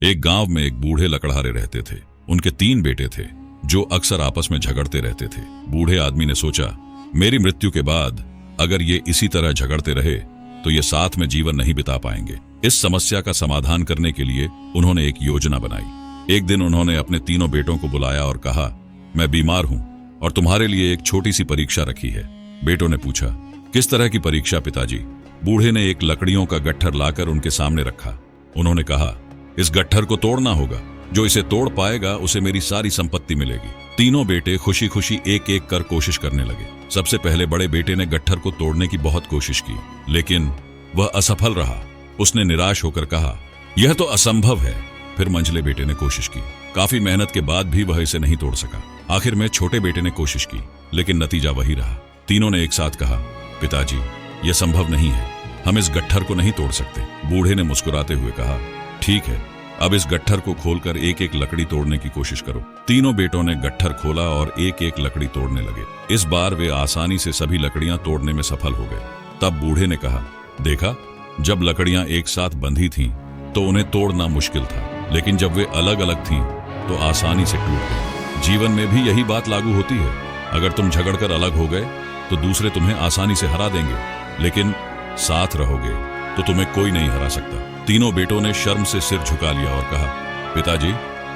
एक गांव में एक बूढ़े लकड़हारे रहते थे। उनके 3 बेटे थे जो अक्सर आपस में झगड़ते रहते थे। बूढ़े आदमी ने सोचा, मेरी मृत्यु के बाद अगर ये इसी तरह झगड़ते रहे तो ये साथ में जीवन नहीं बिता पाएंगे। इस समस्या का समाधान करने के लिए उन्होंने एक योजना बनाई। एक दिन उन्होंने अपने तीनों बेटों को बुलाया और कहा, मैं बीमार हूं और तुम्हारे लिए एक छोटी सी परीक्षा रखी है। बेटों ने पूछा, किस तरह की परीक्षा पिताजी? बूढ़े ने एक लकड़ियों का गट्ठर लाकर उनके सामने रखा। उन्होंने कहा, इस गट्ठर को तोड़ना होगा। जो इसे तोड़ पाएगा उसे मेरी सारी संपत्ति मिलेगी। तीनों बेटे खुशी खुशी एक एक कर कोशिश करने लगे। सबसे पहले बड़े बेटे ने गट्ठर को तोड़ने की बहुत कोशिश की, लेकिन वह असफल रहा। उसने निराश होकर कहा, यह तो असंभव है। फिर मंझले बेटे ने कोशिश की। काफी मेहनत के बाद भी वह इसे नहीं तोड़ सका। आखिर में छोटे बेटे ने कोशिश की, लेकिन नतीजा वही रहा। तीनों ने एक साथ कहा, पिताजी, यह संभव नहीं है, हम इस गट्ठर को नहीं तोड़ सकते। बूढ़े ने मुस्कुराते हुए कहा, ठीक है, अब इस गट्ठर को खोलकर एक एक लकड़ी तोड़ने की कोशिश करो। तीनों बेटों ने गट्ठर खोला और एक एक लकड़ी तोड़ने लगे। इस बार वे आसानी से सभी लकड़ियां तोड़ने में सफल हो गए। तब बूढ़े ने कहा, देखा, जब लकड़ियां एक साथ बंधी थीं तो उन्हें तोड़ना मुश्किल था, लेकिन जब वे अलग अलग थीं तो आसानी से टूट गई। जीवन में भी यही बात लागू होती है। अगर तुम झगड़कर अलग हो गए तो दूसरे तुम्हें आसानी से हरा देंगे, लेकिन साथ रहोगे तो तुम्हें कोई नहीं हरा सकता। तीनों बेटों ने शर्म से सिर झुका लिया और कहा, पिताजी,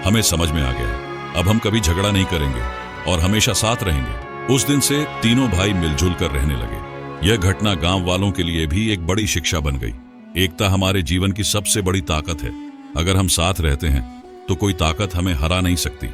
हमें समझ में आ गया, अब हम कभी झगड़ा नहीं करेंगे और हमेशा साथ रहेंगे। उस दिन से तीनों भाई मिलजुल कर रहने लगे। यह घटना गांव वालों के लिए भी एक बड़ी शिक्षा बन गई। एकता हमारे जीवन की सबसे बड़ी ताकत है। अगर हम साथ रहते हैं तो कोई ताकत हमें हरा नहीं सकती।